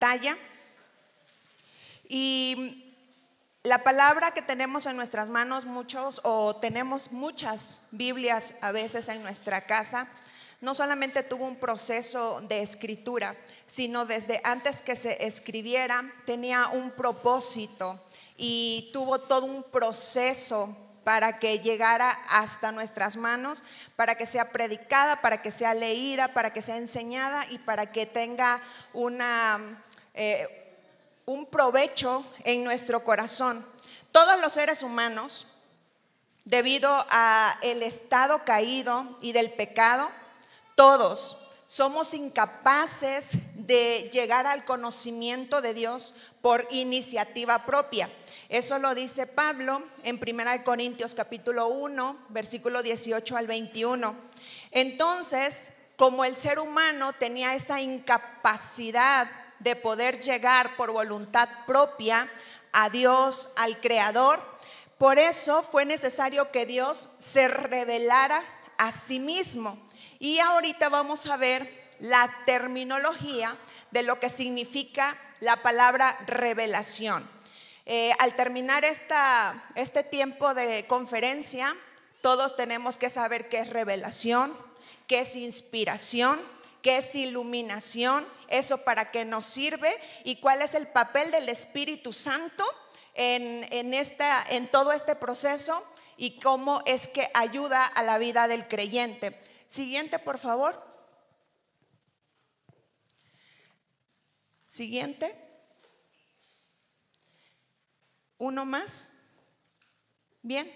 pantalla. Y la palabra que tenemos en nuestras manos, muchos o tenemos muchas Biblias a veces en nuestra casa, no solamente tuvo un proceso de escritura, sino desde antes que se escribiera tenía un propósito y tuvo todo un proceso para que llegara hasta nuestras manos, para que sea predicada, para que sea leída, para que sea enseñada y para que tenga un provecho en nuestro corazón. Todos los seres humanos, debido al estado caído y del pecado, todos somos incapaces de llegar al conocimiento de Dios por iniciativa propia. Eso lo dice Pablo en 1 Corintios capítulo 1, versículo 18 al 21. Entonces, como el ser humano tenía esa incapacidad de poder llegar por voluntad propia a Dios, al Creador, por eso fue necesario que Dios se revelara a sí mismo. Y ahorita vamos a ver la terminología de lo que significa la palabra revelación. Al terminar este tiempo de conferencia, todos tenemos que saber qué es revelación, qué es inspiración, qué es iluminación, eso para qué nos sirve y cuál es el papel del Espíritu Santo en todo este proceso y cómo es que ayuda a la vida del creyente. Siguiente, por favor. Siguiente. Uno más. Bien.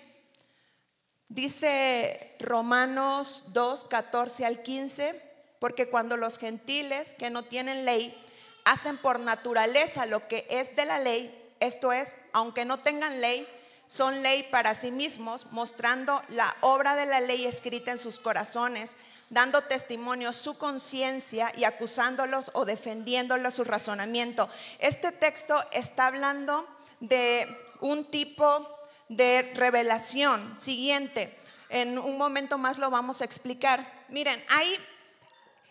Dice Romanos 2, 14 al 15, porque cuando los gentiles que no tienen ley hacen por naturaleza lo que es de la ley, esto es, aunque no tengan ley, son ley para sí mismos, mostrando la obra de la ley escrita en sus corazones, dando testimonio su conciencia y acusándolos o defendiéndolos su razonamiento. Este texto está hablando de un tipo de revelación. Siguiente, en un momento más lo vamos a explicar. Miren, hay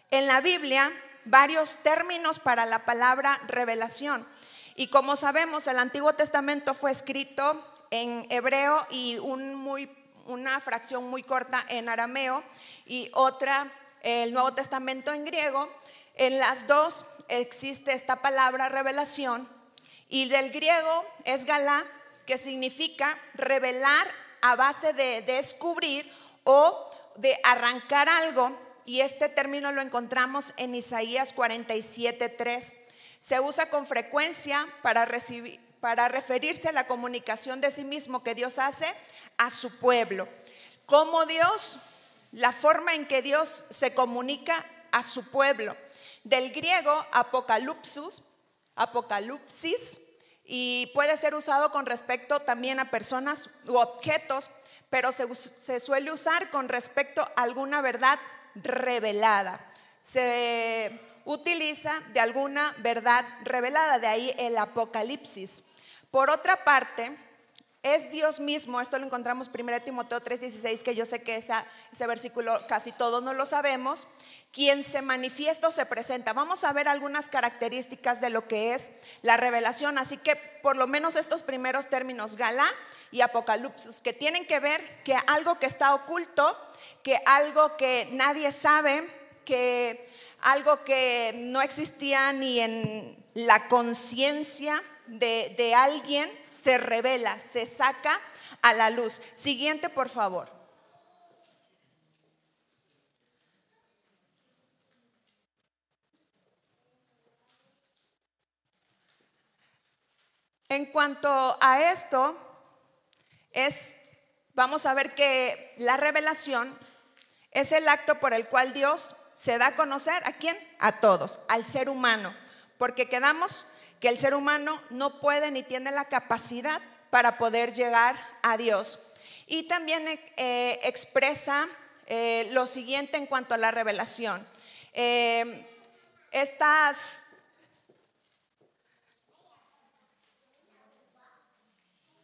en la Biblia varios términos para la palabra revelación. Y como sabemos, el Antiguo Testamento fue escrito en hebreo y una fracción muy corta en arameo y otra, el Nuevo Testamento en griego. En las dos existe esta palabra revelación y del griego es galá, que significa revelar a base de descubrir o de arrancar algo, y este término lo encontramos en Isaías 47:3. Se usa con frecuencia para referirse a la comunicación de sí mismo que Dios hace a su pueblo. Como Dios, la forma en que Dios se comunica a su pueblo. Del griego apocalipsis, y puede ser usado con respecto también a personas u objetos, pero se suele usar con respecto a alguna verdad revelada. Se utiliza de alguna verdad revelada, de ahí el apocalipsis. Por otra parte, es Dios mismo, esto lo encontramos en 1 Timoteo 3:16, que yo sé que ese versículo casi todos no lo sabemos, quien se manifiesta o se presenta. Vamos a ver algunas características de lo que es la revelación, así que por lo menos estos primeros términos, galá y apocalipsis, que tienen que ver que algo que está oculto, que algo que nadie sabe, que algo que no existía ni en la conciencia de alguien, se revela, se saca a la luz. Siguiente, por favor. En cuanto a esto, vamos a ver que la revelación es el acto por el cual Dios se da a conocer, ¿a quién? A todos, al ser humano, porque quedamos que el ser humano no puede ni tiene la capacidad para poder llegar a Dios. Y también expresa lo siguiente en cuanto a la revelación.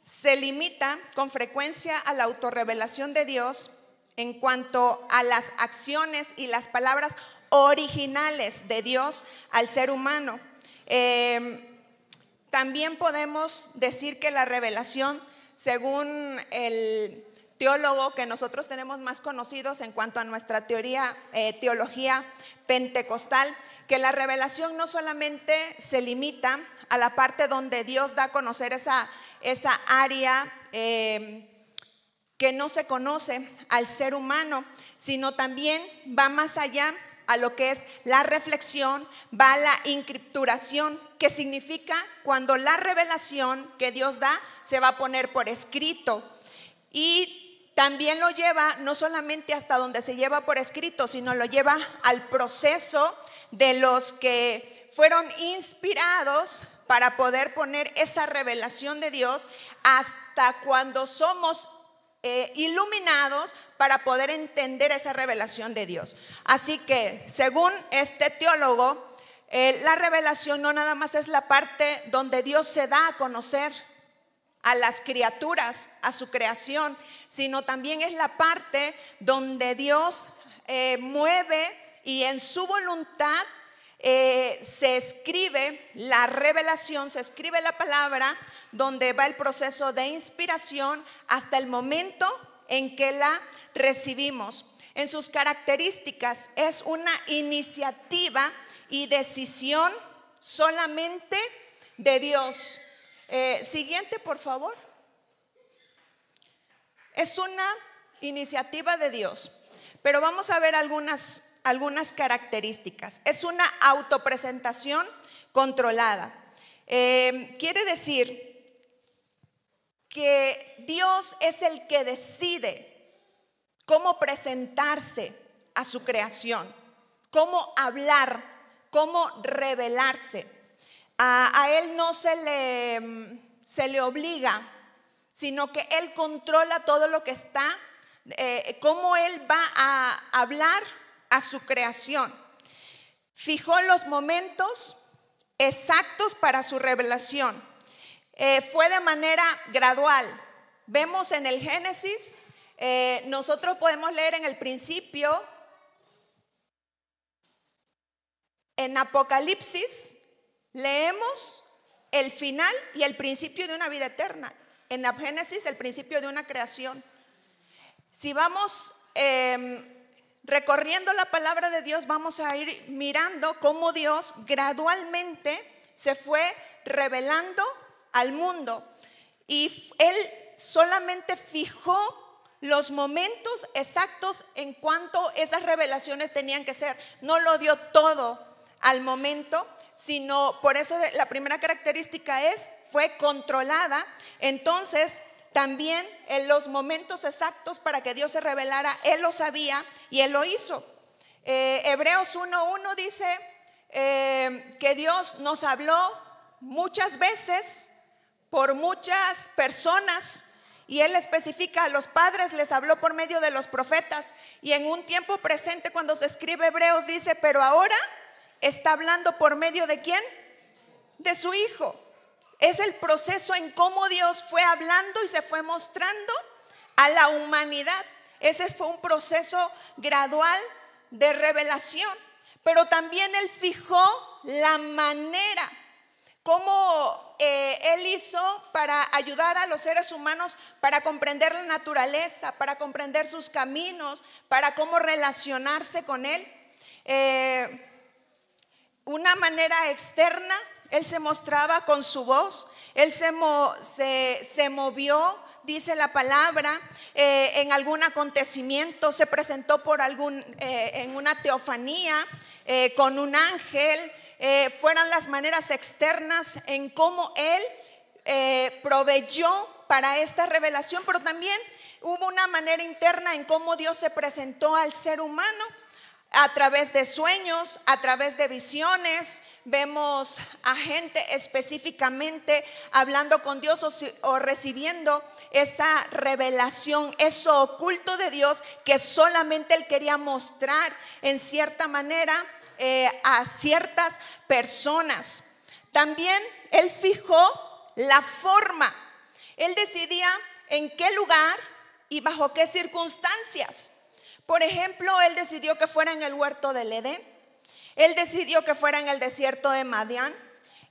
Se limita con frecuencia a la autorrevelación de Dios en cuanto a las acciones y las palabras originales de Dios al ser humano. También podemos decir que la revelación, según el teólogo que nosotros tenemos más conocidos en cuanto a nuestra teología pentecostal, que la revelación no solamente se limita a la parte donde Dios da a conocer esa área que no se conoce al ser humano, sino también va más allá a lo que es la reflexión, va a la inscripturación, que significa cuando la revelación que Dios da se va a poner por escrito. Y también lo lleva no solamente hasta donde se lleva por escrito, sino lo lleva al proceso de los que fueron inspirados para poder poner esa revelación de Dios, hasta cuando somos iluminados para poder entender esa revelación de Dios. Así que, según este teólogo, la revelación no nada más es la parte donde Dios se da a conocer a las criaturas, a su creación, sino también es la parte donde Dios mueve y en su voluntad se escribe la revelación, se escribe la palabra, donde va el proceso de inspiración hasta el momento en que la recibimos. En sus características es una iniciativa y decisión solamente de Dios. Siguiente, por favor. Es una iniciativa de Dios, pero vamos a ver algunas características. Es una autopresentación controlada. Quiere decir que Dios es el que decide cómo presentarse a su creación, cómo hablar, cómo revelarse. A Él no se le obliga, sino que Él controla todo lo que está, cómo Él va a hablar a su creación. Fijó los momentos exactos para su revelación. Fue de manera gradual. Vemos en el Génesis, nosotros podemos leer en el principio, en Apocalipsis leemos el final y el principio de una vida eterna. En la Génesis, el principio de una creación. Si vamos recorriendo la palabra de Dios, vamos a ir mirando cómo Dios gradualmente se fue revelando al mundo, y Él solamente fijó los momentos exactos en cuanto esas revelaciones tenían que ser. No lo dio todo al momento, sino por eso la primera característica fue controlada. Entonces también en los momentos exactos para que Dios se revelara, Él lo sabía y Él lo hizo. Hebreos 1:1 dice que Dios nos habló muchas veces por muchas personas, y Él especifica: a los padres les habló por medio de los profetas. Y en un tiempo presente, cuando se escribe Hebreos, dice: pero ahora está hablando por medio ¿de quién? De su Hijo. Es el proceso en cómo Dios fue hablando y se fue mostrando a la humanidad. Ese fue un proceso gradual de revelación. Pero también Él fijó la manera como Él hizo para ayudar a los seres humanos para comprender la naturaleza, para comprender sus caminos, para cómo relacionarse con Él. Una manera externa, Él se mostraba con su voz. Él se movió, dice la palabra, en algún acontecimiento. Se presentó en una teofanía con un ángel. Fueron las maneras externas en cómo Él proveyó para esta revelación, pero también hubo una manera interna en cómo Dios se presentó al ser humano a través de sueños, a través de visiones. Vemos a gente específicamente hablando con Dios o recibiendo esa revelación, eso oculto de Dios que solamente Él quería mostrar en cierta manera a ciertas personas. También Él fijó la forma. Él decidía en qué lugar y bajo qué circunstancias. Por ejemplo, Él decidió que fuera en el huerto del Edén. Él decidió que fuera en el desierto de Madián.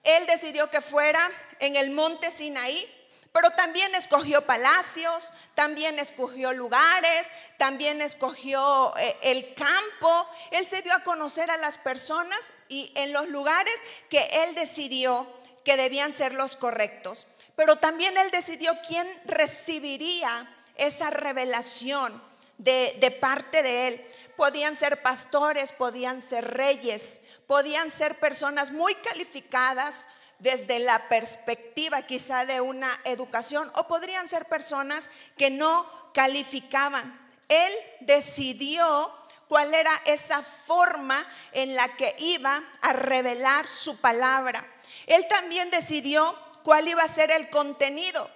Él decidió que fuera en el monte Sinaí, pero también escogió palacios, también escogió lugares, también escogió el campo. Él se dio a conocer a las personas y en los lugares que Él decidió que debían ser los correctos. Pero también Él decidió quién recibiría esa revelación de parte de Él. Podían ser pastores, podían ser reyes, podían ser personas muy calificadas desde la perspectiva quizá de una educación, o podrían ser personas que no calificaban. Él decidió cuál era esa forma en la que iba a revelar su palabra. Él también decidió cuál iba a ser el contenido.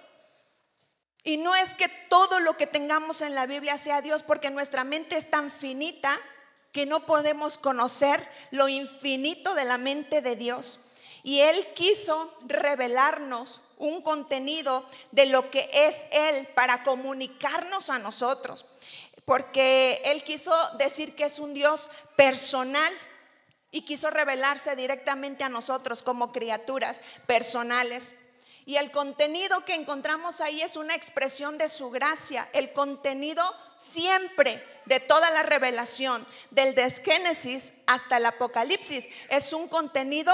Y no es que todo lo que tengamos en la Biblia sea Dios, porque nuestra mente es tan finita que no podemos conocer lo infinito de la mente de Dios. Y Él quiso revelarnos un contenido de lo que es Él para comunicarnos a nosotros. Porque Él quiso decir que es un Dios personal y quiso revelarse directamente a nosotros como criaturas personales. Y el contenido que encontramos ahí es una expresión de su gracia. El contenido siempre de toda la revelación, desde Génesis hasta el Apocalipsis, es un contenido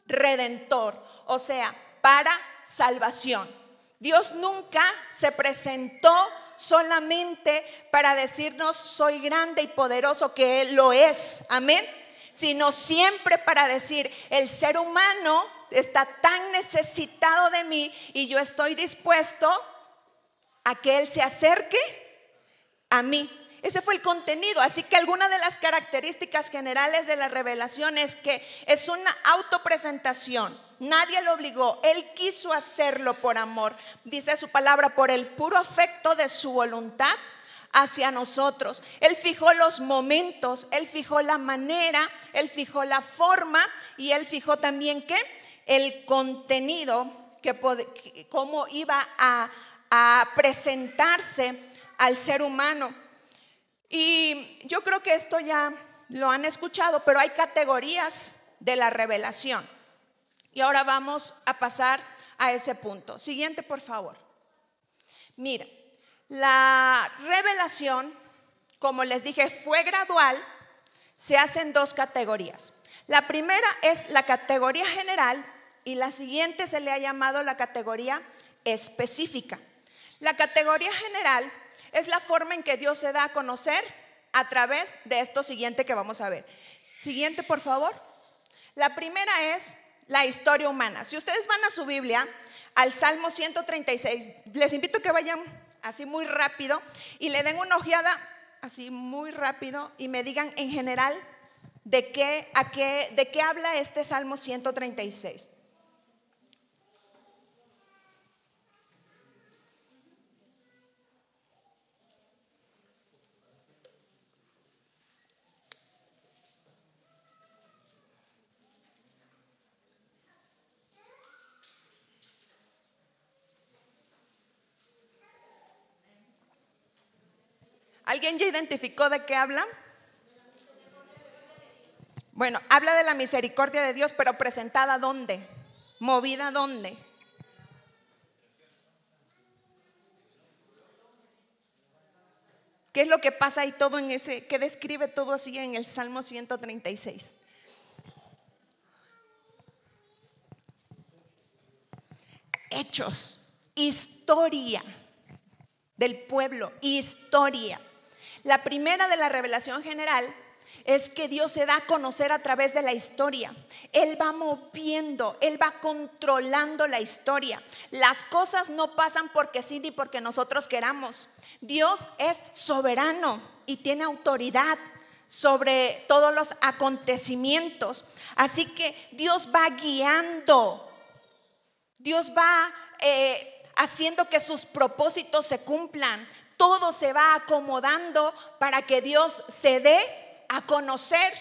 redentor, o sea, para salvación. Dios nunca se presentó solamente para decirnos soy grande y poderoso, que Él lo es, amén, sino siempre para decir el ser humano está tan necesitado de mí y yo estoy dispuesto a que Él se acerque a mí. Ese fue el contenido. Así que alguna de las características generales de la revelación es que es una autopresentación. Nadie lo obligó, Él quiso hacerlo por amor. Dice su palabra, por el puro afecto de su voluntad hacia nosotros. Él fijó los momentos, Él fijó la manera, Él fijó la forma y Él fijó también ¿qué? El contenido, cómo iba a presentarse al ser humano. Y yo creo que esto ya lo han escuchado, pero hay categorías de la revelación. Y ahora vamos a pasar a ese punto. Siguiente, por favor. Mira, la revelación, como les dije, fue gradual. Se hace en dos categorías. La primera es la categoría general y la siguiente se le ha llamado la categoría específica. La categoría general es la forma en que Dios se da a conocer a través de esto siguiente que vamos a ver. Siguiente, por favor. La primera es la historia humana. Si ustedes van a su Biblia, al Salmo 136, les invito a que vayan así muy rápido y le den una ojeada así muy rápido y me digan en general de qué habla este Salmo 136. ¿Alguien ya identificó de qué habla? Bueno, habla de la misericordia de Dios, pero presentada ¿dónde? ¿Movida dónde? ¿Qué es lo que pasa ahí todo en ese, qué describe todo así en el Salmo 136? Hechos, historia del pueblo, historia. La primera de la revelación general es que Dios se da a conocer a través de la historia. Él va moviendo, Él va controlando la historia. Las cosas no pasan porque sí ni porque nosotros queramos. Dios es soberano y tiene autoridad sobre todos los acontecimientos. Así que Dios va guiando, Dios va haciendo que sus propósitos se cumplan. Todo se va acomodando para que Dios se dé a conocer.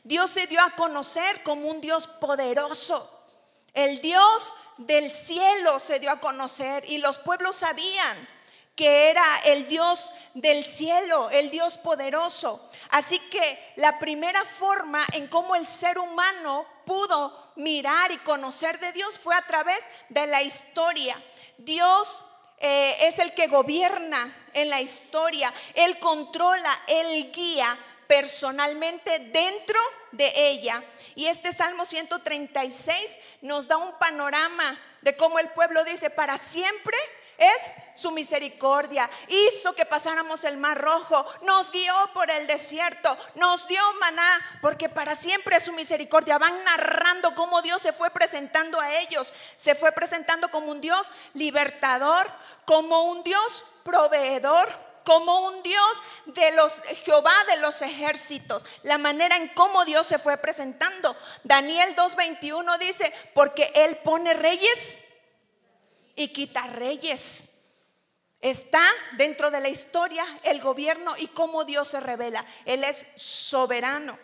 Dios se dio a conocer como un Dios poderoso. El Dios del cielo se dio a conocer y los pueblos sabían que era el Dios del cielo, el Dios poderoso. Así que la primera forma en cómo el ser humano pudo mirar y conocer de Dios fue a través de la historia. Dios es el que gobierna en la historia. Él controla, Él guía personalmente dentro de ella. Y este Salmo 136 nos da un panorama de cómo el pueblo dice: para siempre es su misericordia. Hizo que pasáramos el mar rojo, nos guió por el desierto, nos dio maná, porque para siempre es su misericordia. Van narrando cómo Dios se fue presentando a ellos. Se fue presentando como un Dios libertador, como un Dios proveedor, como un Dios de los Jehová de los ejércitos. La manera en cómo Dios se fue presentando. Daniel 2:21 dice: porque Él pone reyes y quita reyes. Está dentro de la historia el gobierno y cómo Dios se revela. Él es soberano.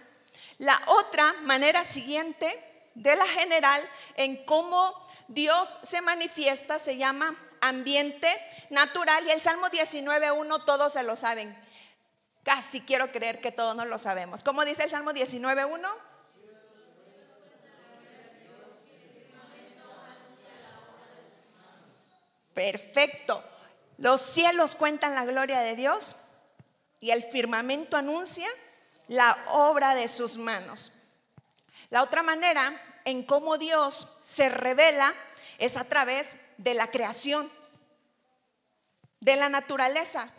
La otra manera siguiente de la general en cómo Dios se manifiesta se llama ambiente natural. Y el Salmo 19:1 todos se lo saben. Casi quiero creer que todos nos lo sabemos. ¿Cómo dice el Salmo 19:1? Perfecto. Los cielos cuentan la gloria de Dios y el firmamento anuncia la obra de sus manos. La otra manera en cómo Dios se revela es a través de la creación, de la naturaleza.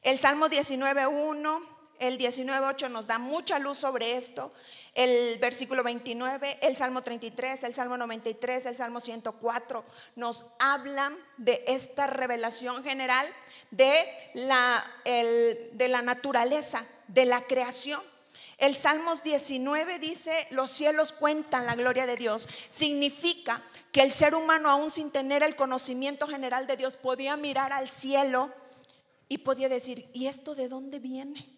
El Salmo 19:1, el 19:8 nos da mucha luz sobre esto. El versículo 29, el Salmo 33, el Salmo 93, el Salmo 104 nos hablan de esta revelación general de la naturaleza, de la creación. El Salmos 19 dice: los cielos cuentan la gloria de Dios. Significa que el ser humano, aún sin tener el conocimiento general de Dios, podía mirar al cielo y podía decir: ¿y esto de dónde viene?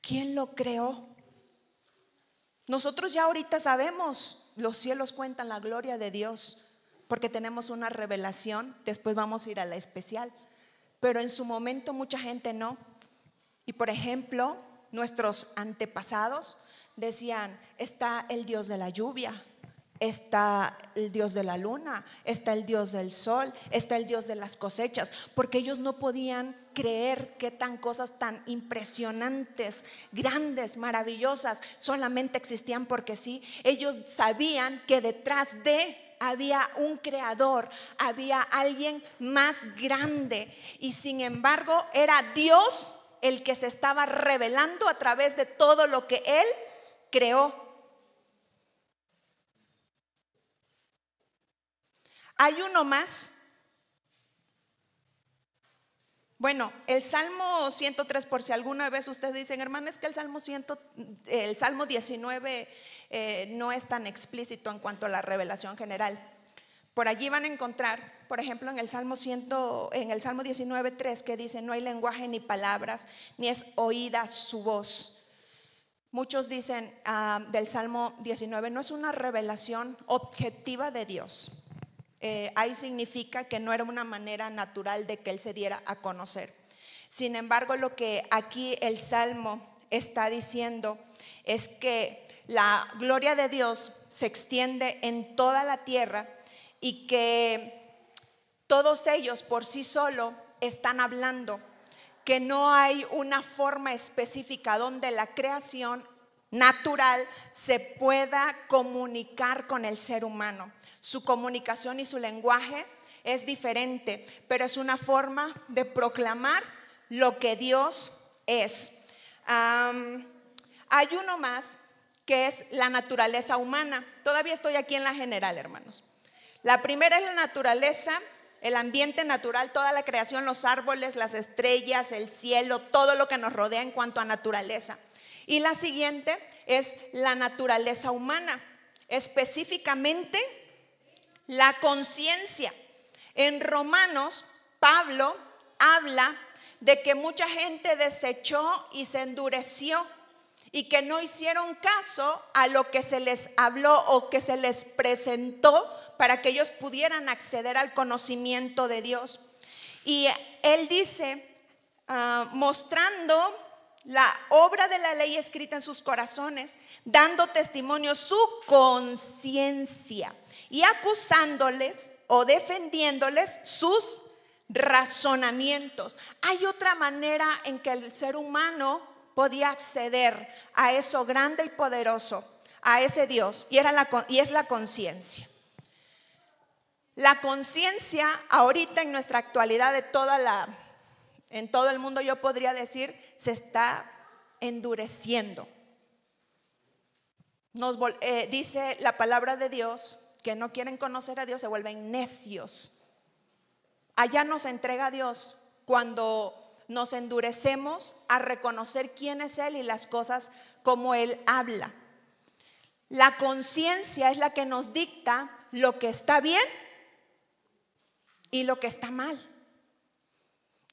¿Quién lo creó? Nosotros ya ahorita sabemos, los cielos cuentan la gloria de Dios, porque tenemos una revelación. Después vamos a ir a la especial, pero en su momento mucha gente no. Y por ejemplo, nuestros antepasados decían: está el Dios de la lluvia, está el Dios de la luna, está el Dios del sol, está el Dios de las cosechas, porque ellos no podían creer que tan cosas tan impresionantes, grandes, maravillosas solamente existían porque sí. Ellos sabían que detrás de había un creador, había alguien más grande, y sin embargo era Dios el que se estaba revelando a través de todo lo que Él creó. Hay uno más. Bueno, el Salmo 103, por si alguna vez ustedes dicen: hermano, es que el Salmo 19 no es tan explícito en cuanto a la revelación general. Por allí van a encontrar, por ejemplo, en el Salmo 19:3, que dice: no hay lenguaje ni palabras, ni es oída su voz. Muchos dicen del Salmo 19, no es una revelación objetiva de Dios. Ahí significa que no era una manera natural de que Él se diera a conocer. Sin embargo, lo que aquí el Salmo está diciendo es que la gloria de Dios se extiende en toda la tierra y que todos ellos por sí solos están hablando, que no hay una forma específica donde la creación natural se pueda comunicar con el ser humano. Su comunicación y su lenguaje es diferente, pero es una forma de proclamar lo que Dios es. Hay uno más, que es la naturaleza humana. Todavía estoy aquí en la general, hermanos. La primera es la naturaleza, el ambiente natural, toda la creación, los árboles, las estrellas, el cielo, todo lo que nos rodea en cuanto a naturaleza. Y la siguiente es la naturaleza humana, específicamente la conciencia. En Romanos, Pablo habla de que mucha gente desechó y se endureció y que no hicieron caso a lo que se les habló o que se les presentó para que ellos pudieran acceder al conocimiento de Dios. Y él dice, mostrando la obra de la ley escrita en sus corazones, dando testimonio su conciencia y acusándoles o defendiéndoles sus razonamientos. Hay otra manera en que el ser humano podía acceder a eso grande y poderoso, a ese Dios, y es la conciencia. La conciencia ahorita en nuestra actualidad en todo el mundo, yo podría decir, se está endureciendo. Dice la palabra de Dios que no quieren conocer a Dios, se vuelven necios. Allá nos entrega Dios cuando nos endurecemos a reconocer quién es Él y las cosas como Él habla. La conciencia es la que nos dicta lo que está bien y lo que está mal.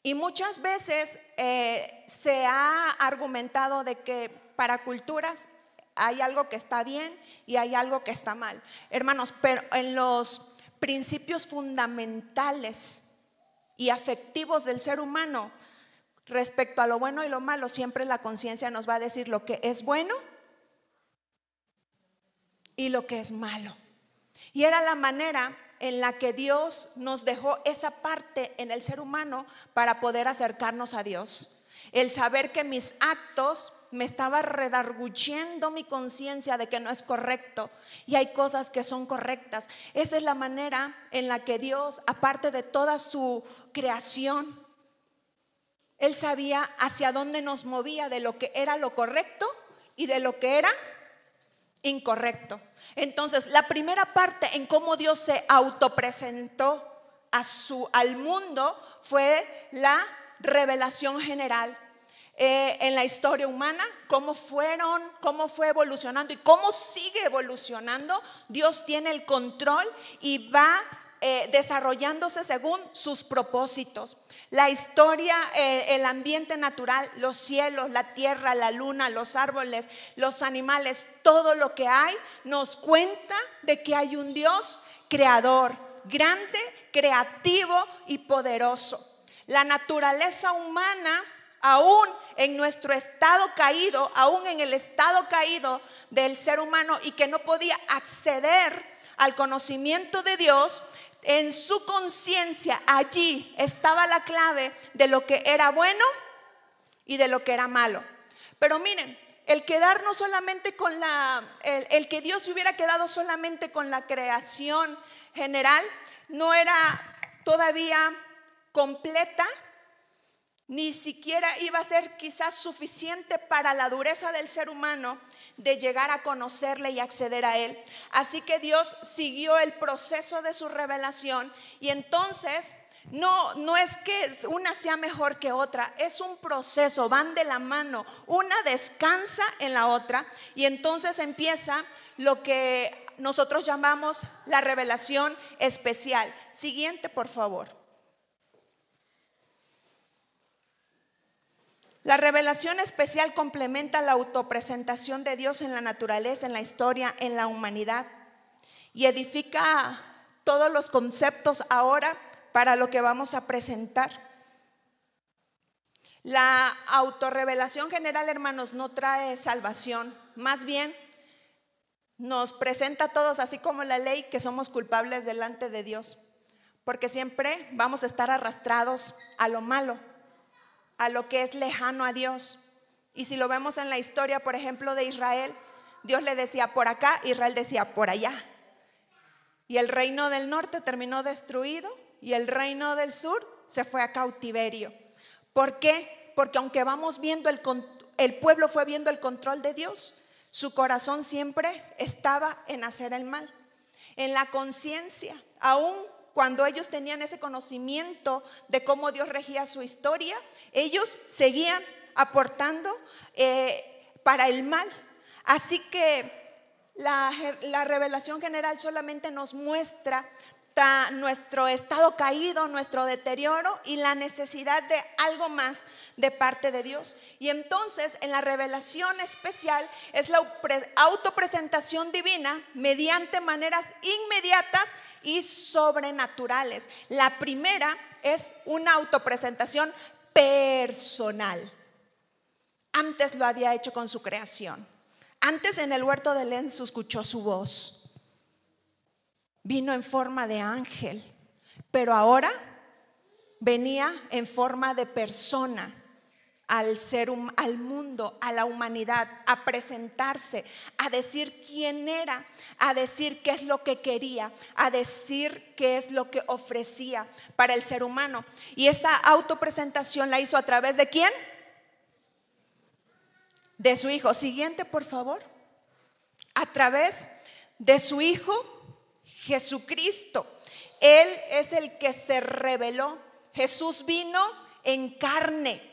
Y muchas veces se ha argumentado de que para culturas hay algo que está bien y hay algo que está mal. Hermanos, pero en los principios fundamentales y afectivos del ser humano, respecto a lo bueno y lo malo, siempre la conciencia nos va a decir lo que es bueno y lo que es malo. Y era la manera en la que Dios nos dejó esa parte en el ser humano para poder acercarnos a Dios. El saber que mis actos me estaba redarguyendo mi conciencia de que no es correcto y hay cosas que son correctas. Esa es la manera en la que Dios, aparte de toda su creación, Él sabía hacia dónde nos movía, de lo que era lo correcto y de lo que era incorrecto. Entonces, la primera parte en cómo Dios se autopresentó al mundo fue la revelación general. En la historia humana, cómo fue evolucionando y cómo sigue evolucionando. Dios tiene el control y va desarrollándose según sus propósitos. La historia, el ambiente natural, los cielos, la tierra, la luna, los árboles, los animales, todo lo que hay nos cuenta de que hay un Dios creador, grande, creativo y poderoso. La naturaleza humana, aún en nuestro estado caído, aún en el estado caído del ser humano y que no podía acceder al conocimiento de Dios, en su conciencia allí estaba la clave de lo que era bueno y de lo que era malo. Pero miren, el quedarnos solamente con el que Dios se hubiera quedado solamente con la creación general no era todavía completa, ni siquiera iba a ser quizás suficiente para la dureza del ser humano de llegar a conocerle y acceder a Él. Así que Dios siguió el proceso de su revelación y entonces no es que una sea mejor que otra, es un proceso, van de la mano, una descansa en la otra y entonces empieza lo que nosotros llamamos la revelación especial. Siguiente, por favor. La revelación especial complementa la autopresentación de Dios en la naturaleza, en la historia, en la humanidad y edifica todos los conceptos ahora para lo que vamos a presentar. La autorrevelación general, hermanos, no trae salvación, más bien nos presenta a todos, así como la ley, que somos culpables delante de Dios, porque siempre vamos a estar arrastrados a lo malo, a lo que es lejano a Dios. Y si lo vemos en la historia, por ejemplo, de Israel, Dios le decía por acá, Israel decía por allá. Y el reino del norte terminó destruido y el reino del sur se fue a cautiverio. ¿Por qué? Porque aunque vamos viendo el pueblo fue viendo el control de Dios, su corazón siempre estaba en hacer el mal, en la conciencia, aún cuando ellos tenían ese conocimiento de cómo Dios regía su historia, ellos seguían aportando para el mal. Así que la revelación general solamente nos muestra nuestro estado caído, nuestro deterioro y la necesidad de algo más de parte de Dios. Y entonces en la revelación especial es la autopresentación divina mediante maneras inmediatas y sobrenaturales. La primera es una autopresentación personal. Antes lo había hecho con su creación. Antes en el huerto del Edén se escuchó su voz. Vino en forma de ángel, pero ahora venía en forma de persona al mundo, a la humanidad, a presentarse, a decir quién era, a decir qué es lo que quería, a decir qué es lo que ofrecía para el ser humano. Y esa autopresentación la hizo a través ¿de quién? De su Hijo. Siguiente, por favor. A través de su Hijo Jesucristo. Él es el que se reveló. Jesús vino en carne.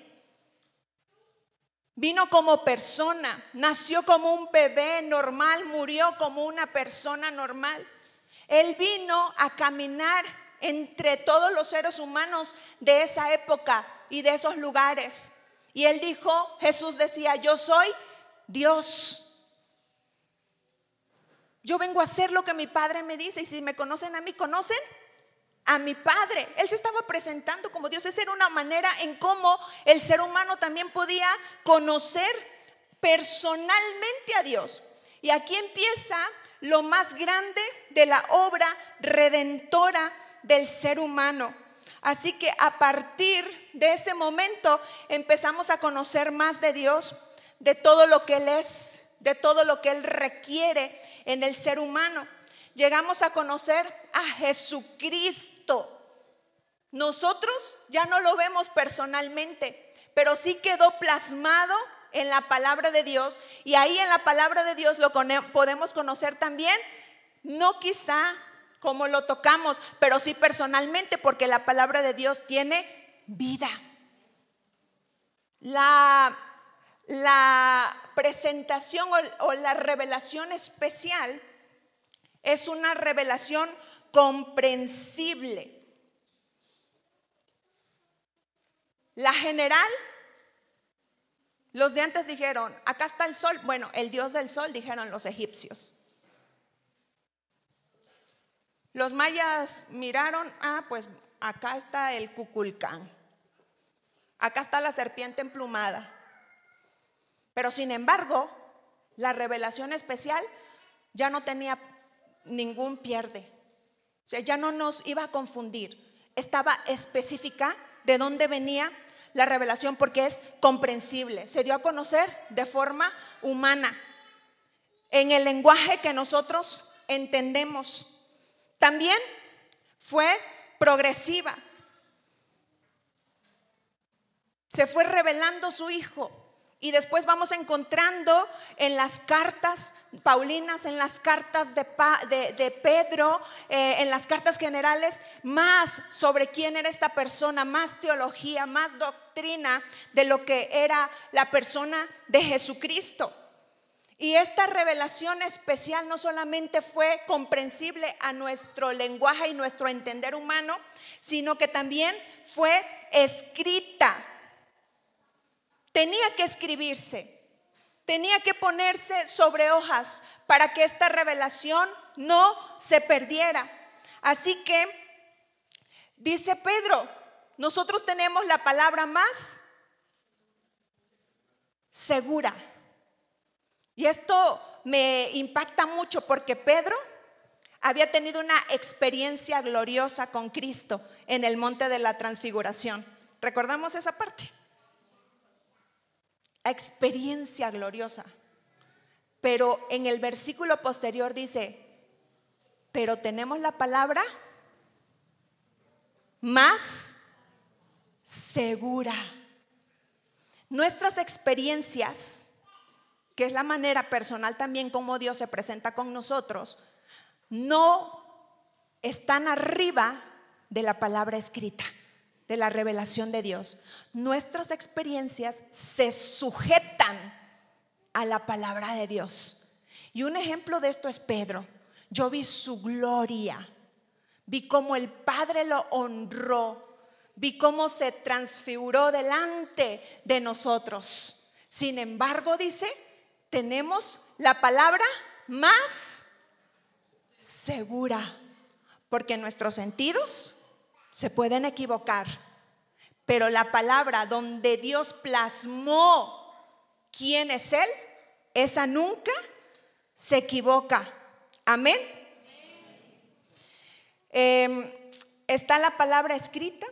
Vino como persona, nació como un bebé normal, murió como una persona normal. Él vino a caminar entre todos los seres humanos de esa época y de esos lugares. Y él dijo, Jesús decía, yo soy Dios. Yo vengo a hacer lo que mi Padre me dice, y si me conocen a mí, conocen a mi Padre. Él se estaba presentando como Dios. Esa era una manera en cómo el ser humano también podía conocer personalmente a Dios. Y aquí empieza lo más grande de la obra redentora del ser humano. Así que a partir de ese momento empezamos a conocer más de Dios, de todo lo que Él es, de todo lo que Él requiere en el ser humano. Llegamos a conocer a Jesucristo. Nosotros ya no lo vemos personalmente, pero sí quedó plasmado en la palabra de Dios. Y ahí en la palabra de Dios lo podemos conocer también, no quizá como lo tocamos, pero sí personalmente, porque la palabra de Dios tiene vida. La presentación o la revelación especial es una revelación comprensible. La general, los de antes dijeron, acá está el sol. Bueno, el dios del sol, dijeron los egipcios. Los mayas miraron, pues acá está el Kukulcán. Acá está la serpiente emplumada. Pero sin embargo, la revelación especial ya no tenía ningún pierde. O sea, ya no nos iba a confundir. Estaba específica de dónde venía la revelación, porque es comprensible. Se dio a conocer de forma humana, en el lenguaje que nosotros entendemos. También fue progresiva. Se fue revelando su Hijo. Y después vamos encontrando en las cartas paulinas, en las cartas de Pedro, en las cartas generales, más sobre quién era esta persona, más teología, más doctrina de lo que era la persona de Jesucristo. Y esta revelación especial no solamente fue comprensible a nuestro lenguaje y nuestro entender humano, sino que también fue escrita. Tenía que escribirse, tenía que ponerse sobre hojas para que esta revelación no se perdiera. Así que dice Pedro, nosotros tenemos la palabra más segura. Y esto me impacta mucho porque Pedro había tenido una experiencia gloriosa con Cristo en el monte de la transfiguración. ¿Recordamos esa parte? Experiencia gloriosa. Pero en el versículo posterior dice, pero tenemos la palabra más segura. Nuestras experiencias, que es la manera personal también como Dios se presenta con nosotros, no están arriba de la palabra escrita, de la revelación de Dios. Nuestras experiencias se sujetan a la palabra de Dios. Y un ejemplo de esto es Pedro. Yo vi su gloria, vi cómo el Padre lo honró, vi cómo se transfiguró delante de nosotros. Sin embargo, dice, tenemos la palabra más segura, porque nuestros sentidos se pueden equivocar, pero la palabra donde Dios plasmó quién es Él, esa nunca se equivoca. Amén. Está la palabra escrita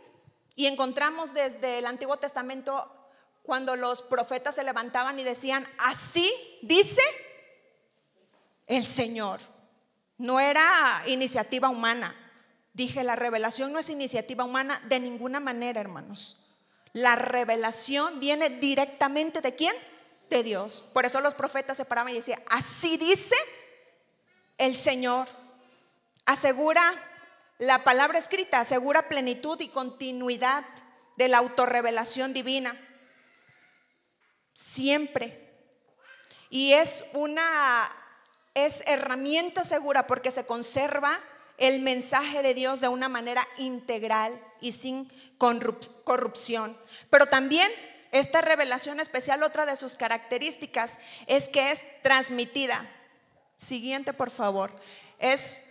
y encontramos desde el Antiguo Testamento cuando los profetas se levantaban y decían: así dice el Señor. No era iniciativa humana. Dije, la revelación no es iniciativa humana de ninguna manera, hermanos. La revelación viene directamente ¿de quién? De Dios. Por eso los profetas se paraban y decían: así dice el Señor. Asegura, la palabra escrita asegura plenitud y continuidad de la autorrevelación divina. Siempre. Y es herramienta segura porque se conserva el mensaje de Dios de una manera integral y sin corrupción. Pero también esta revelación especial, otra de sus características es que es transmitida. Siguiente, por favor. Es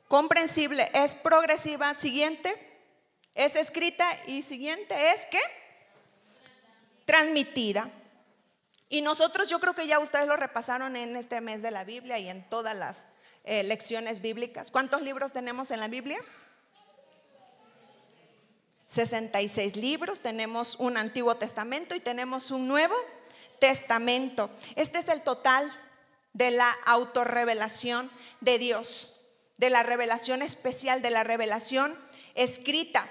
comprensible, es progresiva. Siguiente, es escrita. Y siguiente es ¿qué? Transmitida. Y nosotros, yo creo que ya ustedes lo repasaron en este mes de la Biblia y en todas las lecciones bíblicas. ¿Cuántos libros tenemos en la Biblia? 66 libros. Tenemos un Antiguo Testamento y tenemos un Nuevo Testamento. Este es el total de la autorrevelación de Dios, de la revelación especial, de la revelación escrita.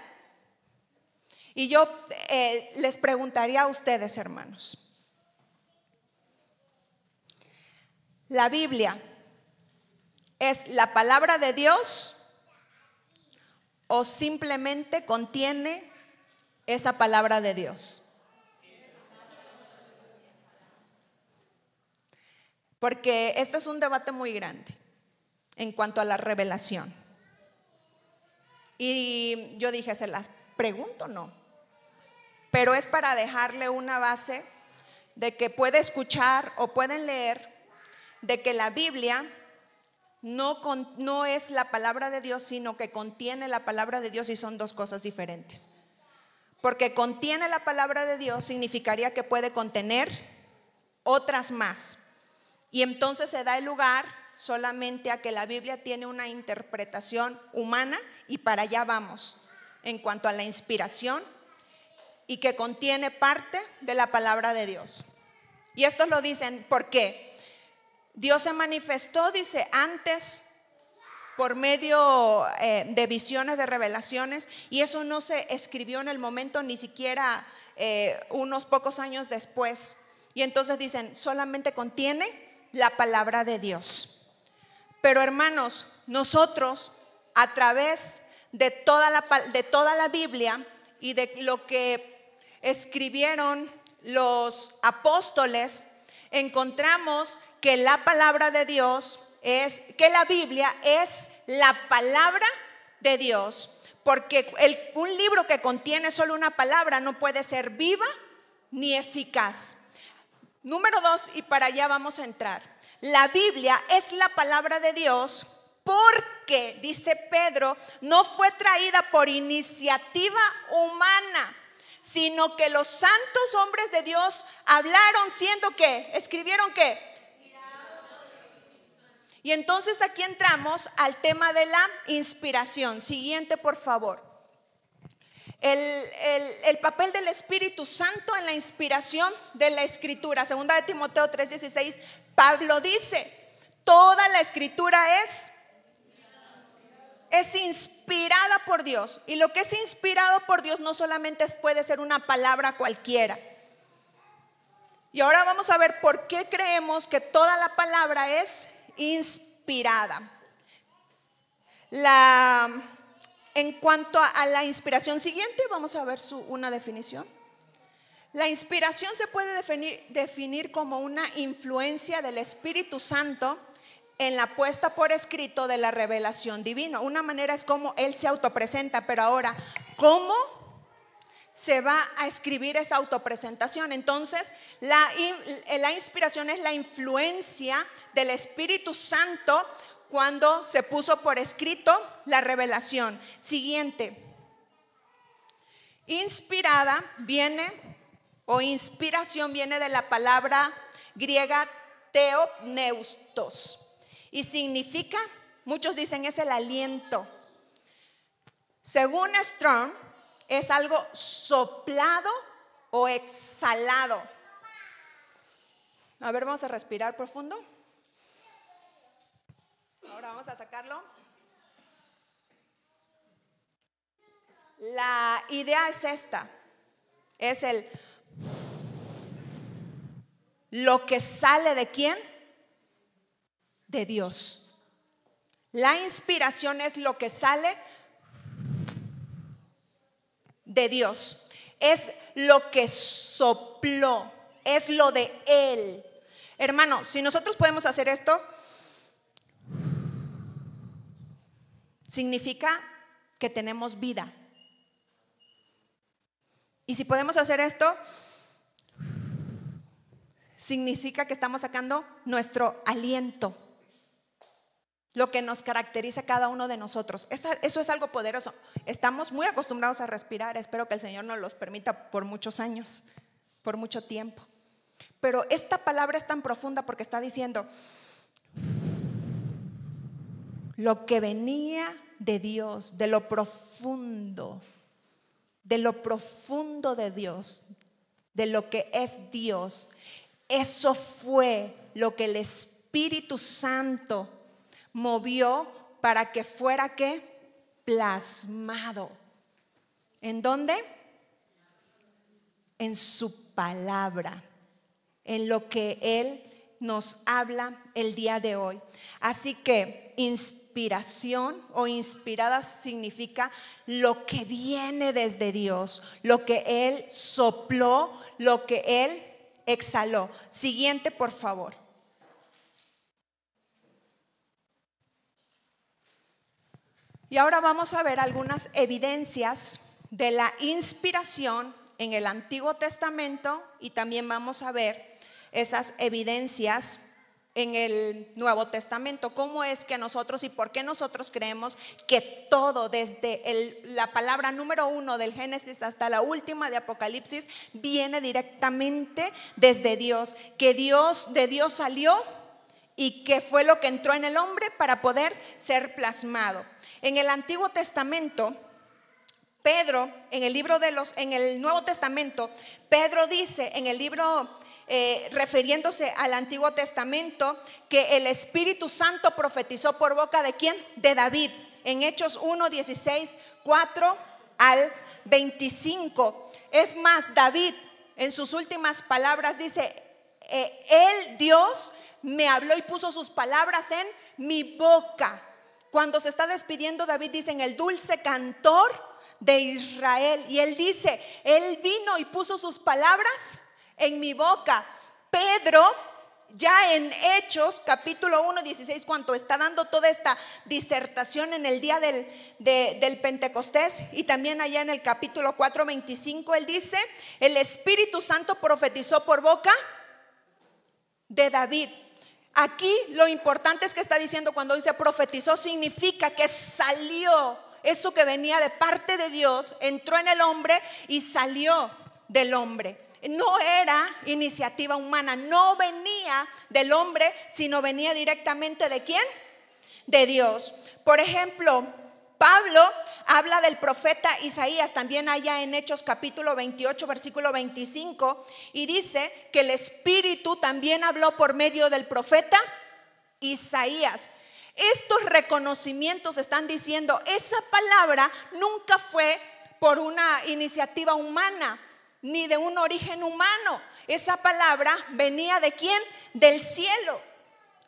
Y yo les preguntaría a ustedes, hermanos, ¿la Biblia es la palabra de Dios o simplemente contiene esa palabra de Dios? Porque este es un debate muy grande en cuanto a la revelación. Y yo dije, ¿se las pregunto? No. Pero es para dejarle una base de que puede escuchar o pueden leer de que la Biblia no es la palabra de Dios, sino que contiene la palabra de Dios, y son dos cosas diferentes. Porque contiene la palabra de Dios significaría que puede contener otras más. Y entonces se da el lugar solamente a que la Biblia tiene una interpretación humana, y para allá vamos en cuanto a la inspiración, y que contiene parte de la palabra de Dios. Y esto lo dicen porque Dios se manifestó, dice, antes por medio de visiones, de revelaciones, y eso no se escribió en el momento, ni siquiera unos pocos años después. Y entonces dicen, solamente contiene la palabra de Dios. Pero hermanos, nosotros a través de toda la Biblia y de lo que escribieron los apóstoles, encontramos que la palabra de Dios que la Biblia es la palabra de Dios. Porque un libro que contiene solo una palabra no puede ser viva ni eficaz. Número 2, y para allá vamos a entrar. La Biblia es la palabra de Dios porque, dice Pedro, no fue traída por iniciativa humana, sino que los santos hombres de Dios hablaron siendo ¿qué? ¿Escribieron qué? Y entonces aquí entramos al tema de la inspiración. Siguiente, por favor. El papel del Espíritu Santo en la inspiración de la Escritura. Segunda de Timoteo 3:16, Pablo dice, toda la Escritura es inspirada por Dios. Y lo que es inspirado por Dios no solamente puede ser una palabra cualquiera. Y ahora vamos a ver por qué creemos que toda la palabra es inspirada. En cuanto a la inspiración, siguiente, vamos a ver una definición. La inspiración se puede definir como una influencia del Espíritu Santo en la puesta por escrito de la revelación divina. Una manera es como Él se autopresenta, pero ahora, ¿cómo se va a escribir esa autopresentación? Entonces, la inspiración es la influencia del Espíritu Santo cuando se puso por escrito la revelación. Siguiente. Inspirada viene, o inspiración viene de la palabra griega theopneustos, y significa, muchos dicen, es el aliento. Según Strong, es algo soplado o exhalado. A ver, vamos a respirar profundo. Ahora vamos a sacarlo. La idea es esta. Es lo que sale ¿de quién? De Dios. La inspiración es lo que sale de Dios. Es lo que sopló. Es lo de Él. Hermano, si nosotros podemos hacer esto, significa que tenemos vida. Y si podemos hacer esto, significa que estamos sacando nuestro aliento, lo que nos caracteriza a cada uno de nosotros. Eso es algo poderoso. Estamos muy acostumbrados a respirar. Espero que el Señor nos los permita por muchos años, por mucho tiempo. Pero esta palabra es tan profunda porque está diciendo lo que venía de Dios, de lo profundo de Dios, de lo que es Dios. Eso fue lo que el Espíritu Santo movió para que fuera ¿qué? Plasmado. ¿En dónde? En su palabra, en lo que Él nos habla el día de hoy. Así que inspiración o inspirada significa lo que viene desde Dios, lo que Él sopló, lo que Él exhaló. Siguiente, por favor. Y ahora vamos a ver algunas evidencias de la inspiración en el Antiguo Testamento, y también vamos a ver esas evidencias en el Nuevo Testamento. ¿Cómo es que nosotros y por qué nosotros creemos que todo, desde la palabra número 1 del Génesis hasta la última de Apocalipsis, viene directamente desde Dios? Que de Dios salió y que fue lo que entró en el hombre para poder ser plasmado. En el Antiguo Testamento, Pedro, en el Nuevo Testamento, Pedro dice en el libro refiriéndose al Antiguo Testamento, que el Espíritu Santo profetizó por boca ¿de quién? De David, en Hechos 1, 16, 4 al 25. Es más, David en sus últimas palabras dice, Él, Dios, me habló y puso sus palabras en mi boca. Cuando se está despidiendo, David dice, en el dulce cantor de Israel, y él dice, Él vino y puso sus palabras en mi boca. Pedro, ya en Hechos capítulo 1, 16, cuando está dando toda esta disertación en el día del Pentecostés, y también allá en el capítulo 4, 25, él dice, el Espíritu Santo profetizó por boca de David. Aquí lo importante es que está diciendo, cuando dice profetizó, significa que salió eso que venía de parte de Dios, entró en el hombre y salió del hombre. No era iniciativa humana, no venía del hombre, sino venía directamente ¿de quién? De Dios. Por ejemplo, Pablo habla del profeta Isaías, también allá en Hechos capítulo 28, versículo 25, y dice que el Espíritu también habló por medio del profeta Isaías. Estos reconocimientos están diciendo, esa palabra nunca fue por una iniciativa humana, ni de un origen humano. Esa palabra venía ¿de quién? Del cielo.